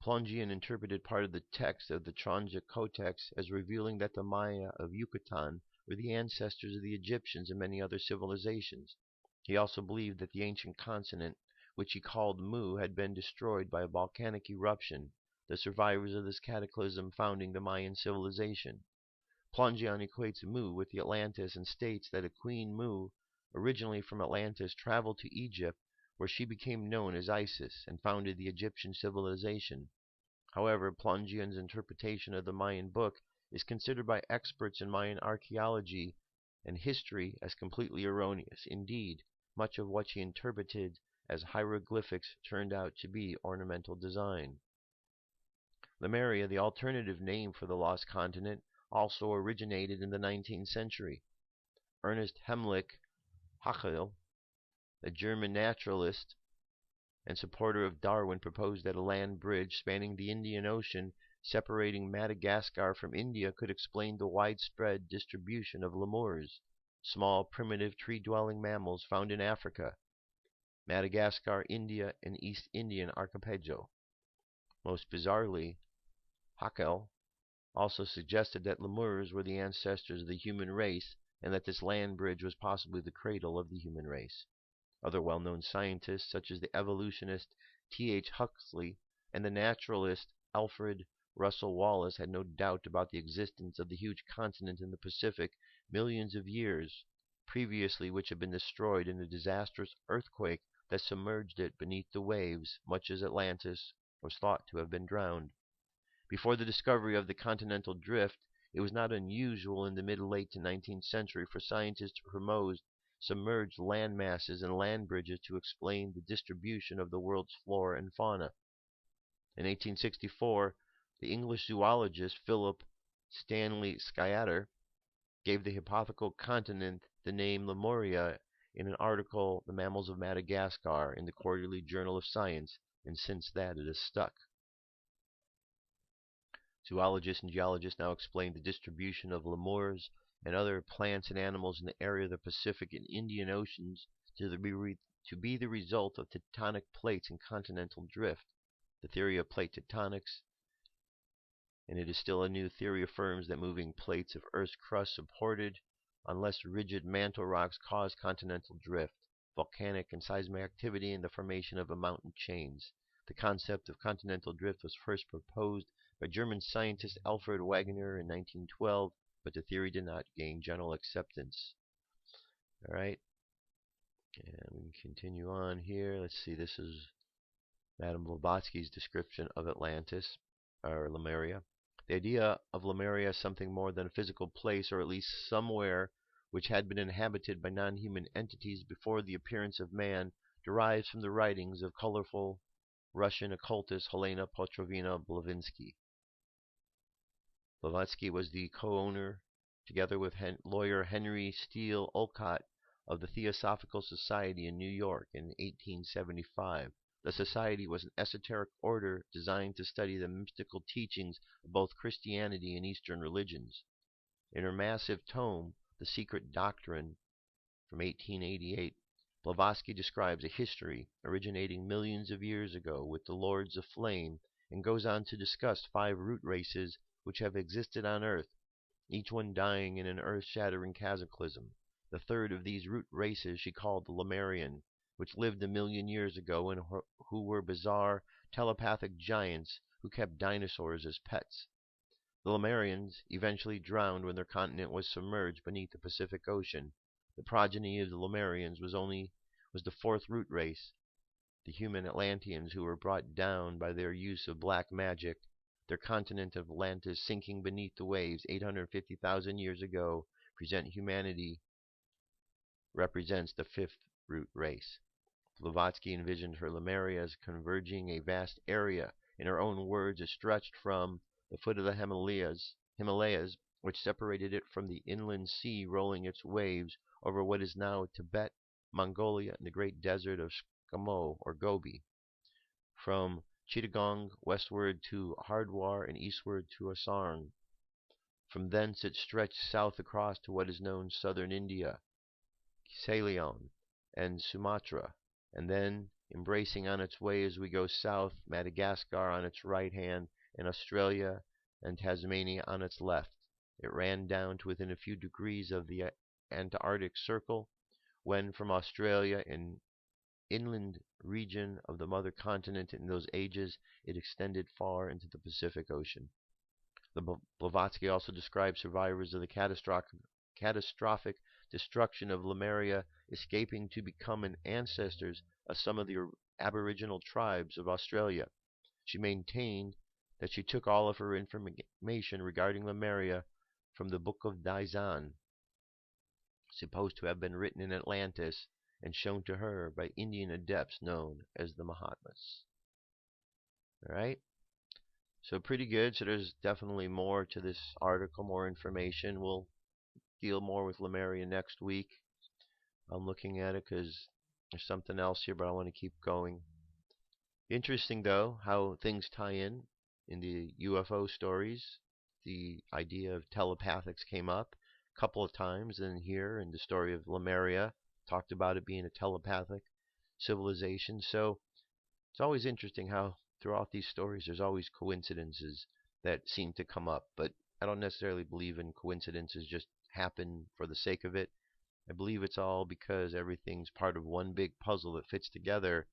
Pleiadian interpreted part of the text of the Trona Codex as revealing that the Maya of Yucatan were the ancestors of the Egyptians and many other civilizations. He also believed that the ancient continent, which he called Mu, had been destroyed by a volcanic eruption, the survivors of this cataclysm founding the Mayan civilization. Pleiadian equates Mu with the Atlantis and states that a Queen Mu, originally from Atlantis, traveled to Egypt, where she became known as Isis and founded the Egyptian civilization. However, Pleiadian's interpretation of the Mayan book is considered by experts in Mayan archaeology and history as completely erroneous. Indeed, much of what she interpreted as hieroglyphics turned out to be ornamental design. Lemuria, the alternative name for the lost continent, also originated in the 19th century. Ernest Heinrich Haeckel, a German naturalist and supporter of Darwin, proposed that a land bridge spanning the Indian Ocean separating Madagascar from India could explain the widespread distribution of lemurs, small primitive tree-dwelling mammals found in Africa, Madagascar, India, and East Indian archipelago. Most bizarrely, Haeckel also suggested that lemurs were the ancestors of the human race and that this land bridge was possibly the cradle of the human race. Other well-known scientists, such as the evolutionist T.H. Huxley and the naturalist Alfred Russel Wallace, had no doubt about the existence of the huge continent in the Pacific millions of years previously, which had been destroyed in a disastrous earthquake that submerged it beneath the waves, much as Atlantis was thought to have been drowned. Before the discovery of the continental drift, it was not unusual in the mid-late to 19th century for scientists to propose submerged land masses and land bridges to explain the distribution of the world's flora and fauna. In 1864, the English zoologist Philip Stanley Scyatter gave the hypothetical continent the name Lemuria in an article, The Mammals of Madagascar, in the Quarterly Journal of Science, and since that it has stuck. Zoologists and geologists now explain the distribution of lemurs and other plants and animals in the area of the Pacific and Indian Oceans to be the result of tectonic plates and continental drift. The theory of plate tectonics, and it is still a new theory, affirms that moving plates of Earth's crust supported on less rigid mantle rocks cause continental drift. volcanic and seismic activity and the formation of mountain chains. The concept of continental drift was first proposed by German scientist Alfred Wegener in 1912, but the theory did not gain general acceptance. All right, and we can continue on here. Let's see, this is Madame Blavatsky's description of Atlantis, or Lemuria. The idea of Lemuria as something more than a physical place, or at least somewhere which had been inhabited by non-human entities before the appearance of man, derives from the writings of colorful Russian occultist Helena Petrovna Blavatsky. Blavatsky was the co-owner, together with lawyer Henry Steele Olcott, of the Theosophical Society in New York in 1875. The society was an esoteric order designed to study the mystical teachings of both Christianity and Eastern religions. In her massive tome, The Secret Doctrine, from 1888, Blavatsky describes a history originating millions of years ago with the Lords of Flame, and goes on to discuss 5 root races which have existed on Earth, each one dying in an earth-shattering cataclysm. The third of these root races she called the Lemurian, which lived 1,000,000 years ago and who were bizarre telepathic giants who kept dinosaurs as pets. The Lemurians eventually drowned when their continent was submerged beneath the Pacific Ocean. The progeny of the Lemurians was the 4th root race, the human Atlanteans, who were brought down by their use of black magic. Their continent of Atlantis sinking beneath the waves 850,000 years ago represents the 5th root race. Blavatsky envisioned her Lemuria as converging a vast area, in her own words, it stretched from the foot of the Himalayas, which separated it from the inland sea rolling its waves over what is now Tibet, Mongolia, and the great desert of Skamo or Gobi. From Chittagong westward to Hardwar and eastward to Assam. From thence it stretched south across to what is known southern India, Ceylon, and Sumatra, and then embracing on its way as we go south Madagascar on its right hand, and Australia and Tasmania on its left. It ran down to within a few degrees of the Antarctic Circle, when from Australia and inland region of the mother continent in those ages, it extended far into the Pacific Ocean. Blavatsky also describes survivors of the catastrophic destruction of Lemuria escaping to become ancestors of some of the aboriginal tribes of Australia. She maintained that she took all of her information regarding Lemuria from the Book of Dizan, supposed to have been written in Atlantis and shown to her by Indian adepts known as the Mahatmas. Alright, so pretty good. So there's definitely more to this article, more information. We'll deal more with Lemuria next week. I'm looking at it because there's something else here, but I want to keep going. Interesting, though, how things tie in the UFO stories. The idea of telepathics came up a couple of times, and here in the story of Lemuria, talked about it being a telepathic civilization. So it's always interesting how throughout these stories there's always coincidences that seem to come up, but I don't necessarily believe in coincidences just happen for the sake of it. I believe it's all because everything's part of one big puzzle that fits together,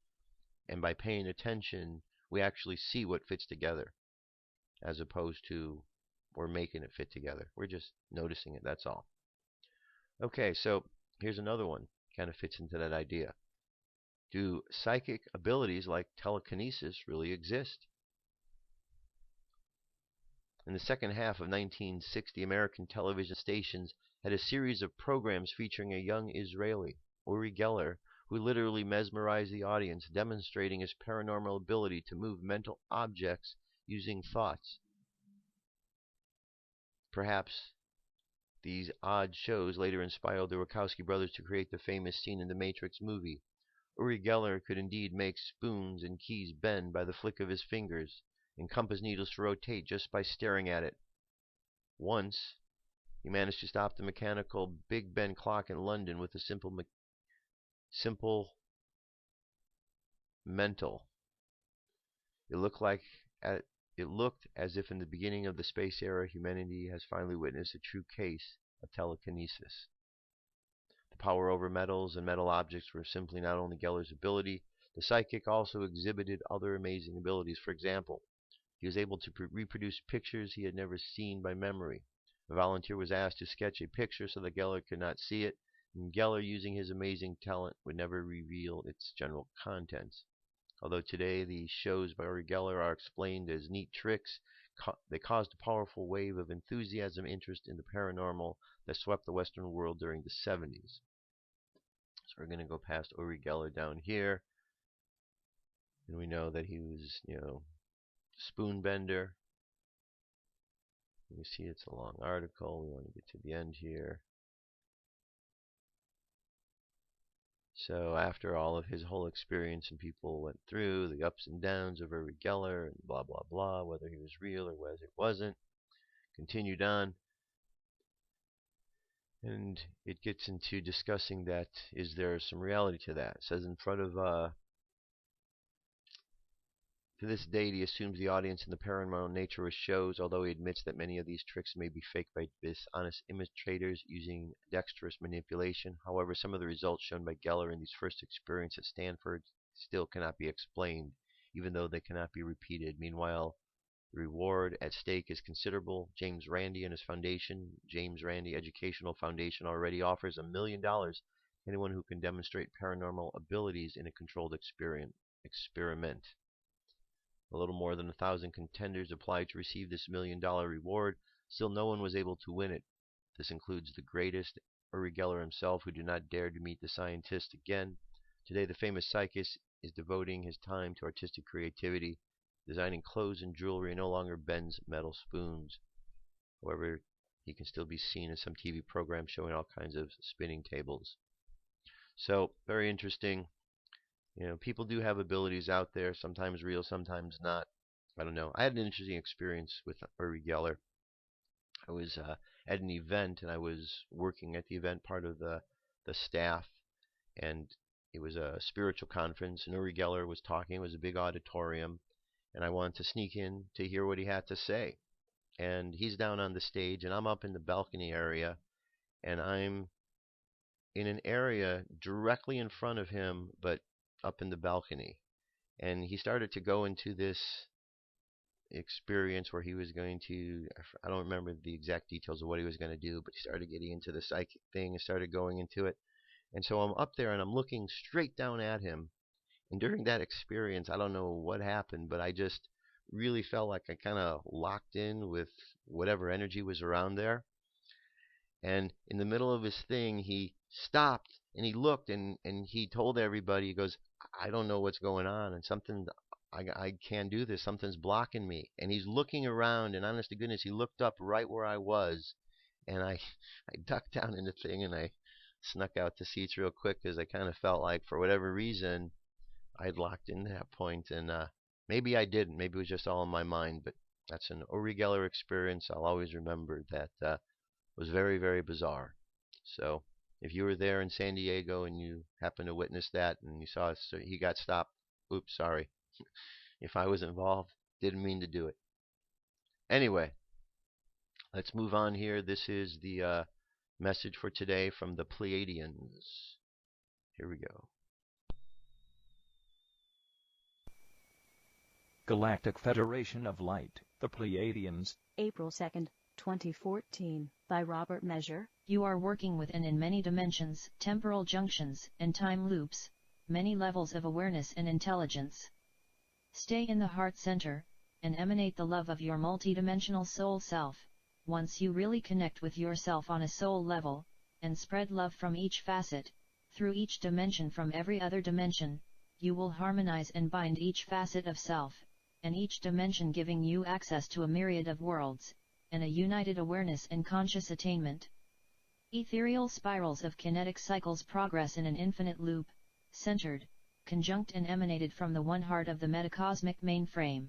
and by paying attention we actually see what fits together, as opposed to we're making it fit together. We're just noticing it, that's all. Okay, so here's another one. Kind of fits into that idea. Do psychic abilities like telekinesis really exist? In the second half of 1960, American television stations had a series of programs featuring a young Israeli, Uri Geller, who literally mesmerized the audience, demonstrating his paranormal ability to move mental objects using thoughts. Perhaps these odd shows later inspired the Wachowski brothers to create the famous scene in the Matrix movie. Uri Geller could indeed make spoons and keys bend by the flick of his fingers, and compass needles to rotate just by staring at it. Once, he managed to stop the mechanical Big Ben clock in London with a simple mental. It looked as if in the beginning of the space era, humanity has finally witnessed a true case of telekinesis. The power over metals and metal objects were simply not only Geller's ability. The psychic also exhibited other amazing abilities. For example, he was able to reproduce pictures he had never seen by memory. A volunteer was asked to sketch a picture so that Geller could not see it, and Geller, using his amazing talent, would never reveal its general contents. Although today the shows by Uri Geller are explained as neat tricks, they caused a powerful wave of enthusiasm and interest in the paranormal that swept the Western world during the 70s. So we're going to go past Uri Geller down here. And we know that he was, spoon bender. You see it's a long article. We want to get to the end here. So after all of his whole experience and people went through the ups and downs of Uri Geller and blah, blah, blah, whether he was real or whether it wasn't, continued on. And it gets into discussing that, is there some reality to that? It says in front of, to this date, he assumes the audience in the paranormal nature of shows, although he admits that many of these tricks may be faked by dishonest imitators using dexterous manipulation. However, some of the results shown by Geller in these first experiences at Stanford still cannot be explained, even though they cannot be repeated. Meanwhile, the reward at stake is considerable. James Randi and his foundation, James Randi Educational Foundation, already offers $1 million to anyone who can demonstrate paranormal abilities in a controlled experiment. A little more than 1,000 contenders applied to receive this $1 million reward. Still, no one was able to win it. This includes the greatest, Uri Geller himself, who did not dare to meet the scientist again. Today, the famous psychic is devoting his time to artistic creativity, designing clothes and jewelry, and no longer bends metal spoons. However, he can still be seen in some TV programs showing all kinds of spinning tables. So, very interesting. People do have abilities out there, sometimes real, sometimes not. I don't know. I had an interesting experience with Uri Geller. I was at an event, and I was working at the event, part of the staff, and it was a spiritual conference, and Uri Geller was talking. It was a big auditorium, and I wanted to sneak in to hear what he had to say. And he's down on the stage, and I'm up in the balcony area, and I'm in an area directly in front of him, but up in the balcony. And he started to go into this experience where he was going to, I don't remember the exact details of what he was going to do, but he started getting into the psychic thing and started going into it. And so I'm up there and I'm looking straight down at him. And during that experience, I don't know what happened, but I just really felt like I kind of locked in with whatever energy was around there. And in the middle of his thing, he stopped and he looked and he told everybody, he goes, I don't know what's going on, and I can't do this. Something's blocking me. And he's looking around, and honest to goodness, he looked up right where I was, and I ducked down in the thing, and I snuck out to seats real quick because I kind of felt like, for whatever reason, I'd locked in that point, and maybe I didn't. Maybe it was just all in my mind, but that's an Uri Geller experience. I'll always remember that was very, very bizarre. So if you were there in San Diego and you happened to witness that and you saw he got stopped, oops, sorry. If I was involved, didn't mean to do it. Anyway, let's move on here. This is the message for today from the Pleiadians. Here we go. Galactic Federation of Light, the Pleiadians. April 2nd, 2014, by Robert Measure. You are working within in many dimensions, temporal junctions, and time loops, many levels of awareness and intelligence. Stay in the heart center, and emanate the love of your multidimensional soul self. Once you really connect with yourself on a soul level, and spread love from each facet, through each dimension from every other dimension, you will harmonize and bind each facet of self, and each dimension giving you access to a myriad of worlds, and a united awareness and conscious attainment. Ethereal spirals of kinetic cycles progress in an infinite loop, centered, conjunct and emanated from the one heart of the metacosmic mainframe.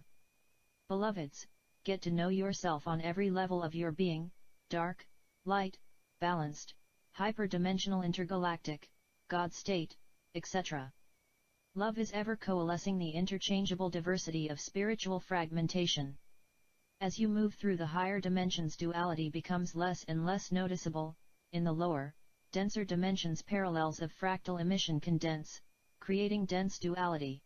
Beloveds, get to know yourself on every level of your being, dark, light, balanced, hyperdimensional, intergalactic, God state, etc. Love is ever coalescing the interchangeable diversity of spiritual fragmentation. As you move through the higher dimensions, duality becomes less and less noticeable. In the lower, denser dimensions parallels of fractal emission condense, creating dense duality.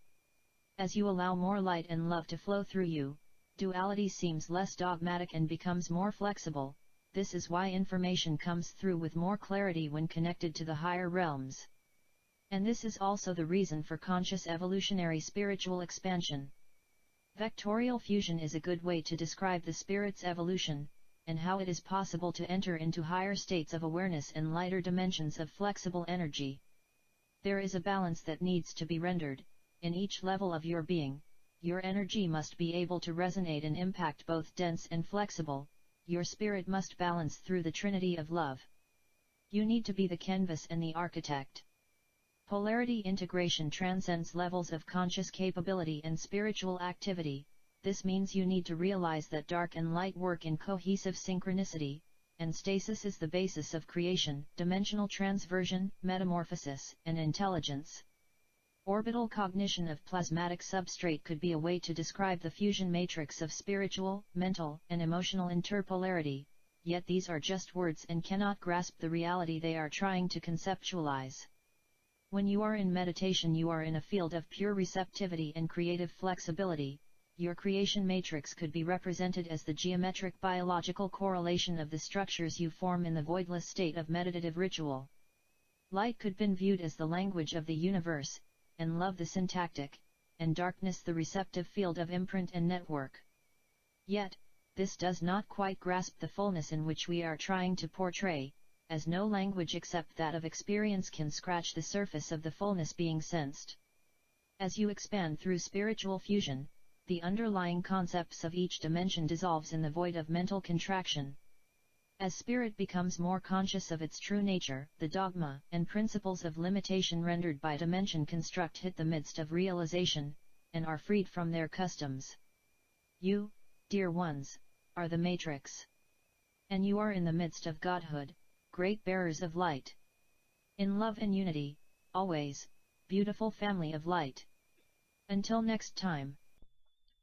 As you allow more light and love to flow through you, duality seems less dogmatic and becomes more flexible. This is why information comes through with more clarity when connected to the higher realms. And this is also the reason for conscious evolutionary spiritual expansion. Vectorial fusion is a good way to describe the spirit's evolution, and how it is possible to enter into higher states of awareness and lighter dimensions of flexible energy. There is a balance that needs to be rendered. In each level of your being, your energy must be able to resonate and impact both dense and flexible. Your spirit must balance through the trinity of love. You need to be the canvas and the architect. Polarity integration transcends levels of conscious capability and spiritual activity. This means you need to realize that dark and light work in cohesive synchronicity, and stasis is the basis of creation, dimensional transversion, metamorphosis, and intelligence. Orbital cognition of plasmatic substrate could be a way to describe the fusion matrix of spiritual, mental, and emotional interpolarity, yet these are just words and cannot grasp the reality they are trying to conceptualize. When you are in meditation, you are in a field of pure receptivity and creative flexibility. Your creation matrix could be represented as the geometric biological correlation of the structures you form in the voidless state of meditative ritual. Light could be viewed as the language of the universe, and love the syntactic, and darkness the receptive field of imprint and network. Yet, this does not quite grasp the fullness in which we are trying to portray, as no language except that of experience can scratch the surface of the fullness being sensed. As you expand through spiritual fusion, the underlying concepts of each dimension dissolves in the void of mental contraction. As spirit becomes more conscious of its true nature, the dogma and principles of limitation rendered by dimension construct hit the midst of realization, and are freed from their customs. You, dear ones, are the matrix. And you are in the midst of Godhood, great bearers of light. In love and unity, always, beautiful family of light. Until next time.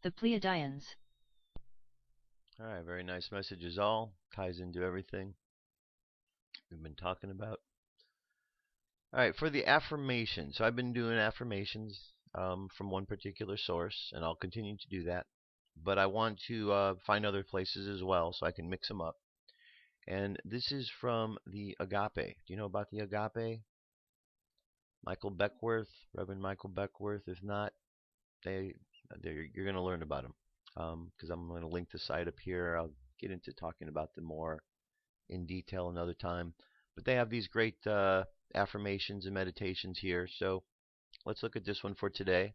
The Pleiadians. Alright, very nice messages all. Ties into everything we've been talking about. Alright, for the affirmation. So I've been doing affirmations from one particular source, and I'll continue to do that. But I want to find other places as well so I can mix them up. And this is from the Agape. Do you know about the Agape? Michael Beckworth, Reverend Michael Beckworth. If not, you're going to learn about them. Because I'm going to link the site up here. I'll get into talking about them more in detail another time. But they have these great affirmations and meditations here. So let's look at this one for today.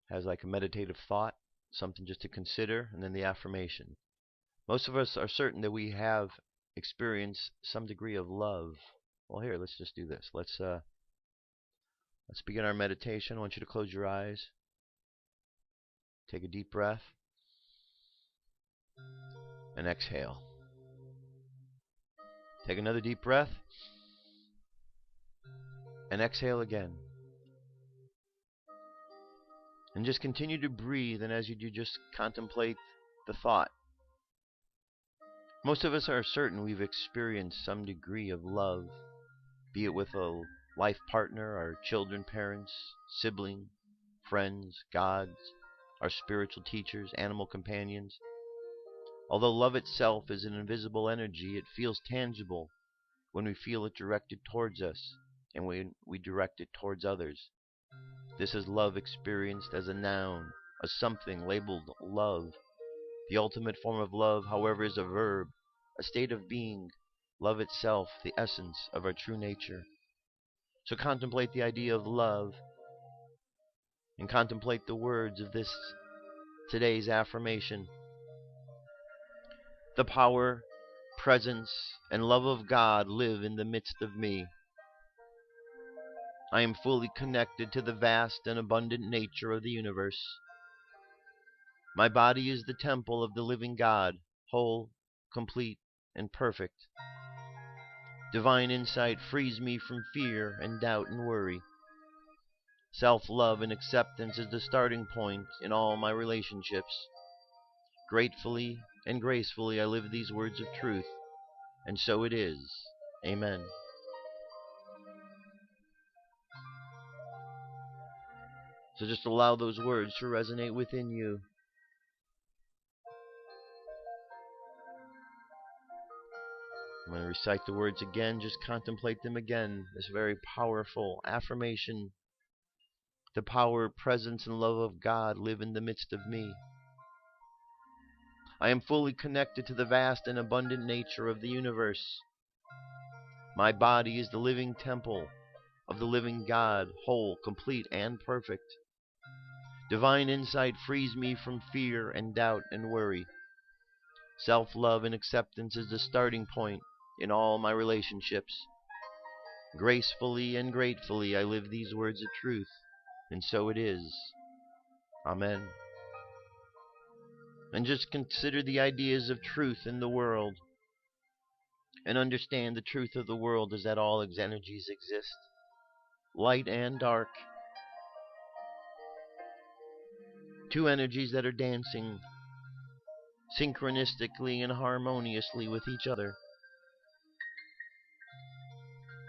Has like a meditative thought, something just to consider, and then the affirmation. Most of us are certain that we have experienced some degree of love. Well, here, let's just do this. Let's begin our meditation. I want you to close your eyes. Take a deep breath. And exhale. Take another deep breath. And exhale again. And just continue to breathe, and as you do, just contemplate the thought. Most of us are certain we've experienced some degree of love, be it with a life partner, our children, parents, sibling, friends, gods, our spiritual teachers, animal companions. Although love itself is an invisible energy, it feels tangible when we feel it directed towards us and when we direct it towards others. This is love experienced as a noun, a something labeled love. The ultimate form of love, however, is a verb, a state of being, love itself, the essence of our true nature. So contemplate the idea of love, and contemplate the words of today's affirmation. The power, presence, and love of God live in the midst of me. I am fully connected to the vast and abundant nature of the universe. My body is the temple of the living God, whole, complete, and perfect. Divine insight frees me from fear and doubt and worry. Self-love and acceptance is the starting point in all my relationships. Gratefully and gracefully I live these words of truth. and so it is. Amen. So just allow those words to resonate within you. I'm going to recite the words again. Just contemplate them again. This very powerful affirmation. The power, presence, and love of God live in the midst of me. I am fully connected to the vast and abundant nature of the universe. My body is the living temple of the living God, whole, complete, and perfect. Divine insight frees me from fear and doubt and worry. Self-love and acceptance is the starting point in all my relationships. Gracefully and gratefully I live these words of truth, and so it is. Amen. And just consider the ideas of truth in the world, and understand the truth of the world is that all its energies exist, light and dark. Two energies that are dancing synchronistically and harmoniously with each other.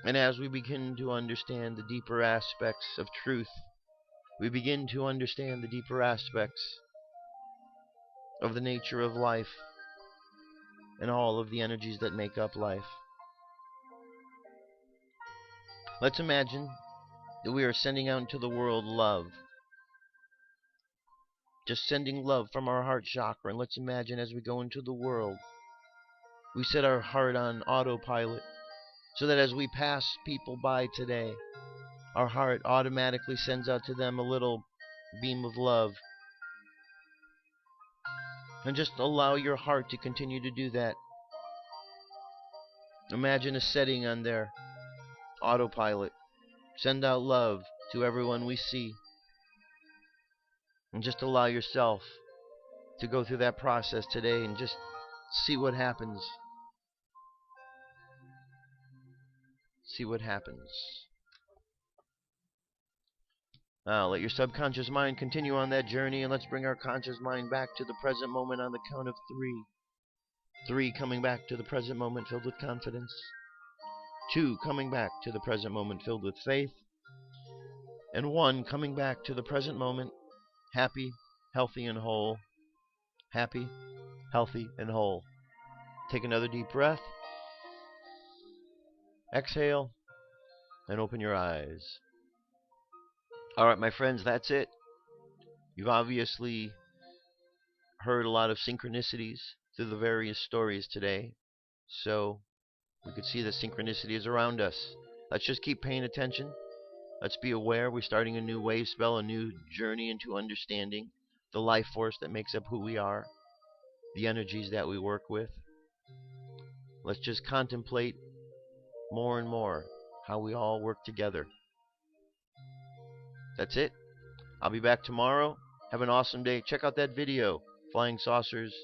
And as we begin to understand the deeper aspects of truth, we begin to understand the deeper aspects of the nature of life and all of the energies that make up life. Let's imagine that we are sending out into the world love. Just sending love from our heart chakra. And let's imagine as we go into the world, we set our heart on autopilot so that as we pass people by today, our heart automatically sends out to them a little beam of love. And just allow your heart to continue to do that. Imagine a setting on their autopilot. Send out love to everyone we see. And just allow yourself to go through that process today and just see what happens. See what happens. Now, let your subconscious mind continue on that journey, and let's bring our conscious mind back to the present moment on the count of 3. 3 coming back to the present moment filled with confidence. 2 coming back to the present moment filled with faith. And 1 coming back to the present moment happy, healthy, and whole. Happy, healthy, and whole. Take another deep breath. Exhale, and open your eyes. Alright, my friends, that's it. You've obviously heard a lot of synchronicities through the various stories today. So, we could see that synchronicity is around us. Let's just keep paying attention. Let's be aware we're starting a new wave spell, a new journey into understanding the life force that makes up who we are, the energies that we work with. Let's just contemplate more and more how we all work together. That's it. I'll be back tomorrow. Have an awesome day. Check out that video, Flying Saucers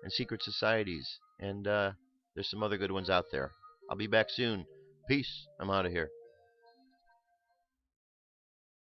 and Secret Societies. And there's some other good ones out there. I'll be back soon. Peace. I'm out of here.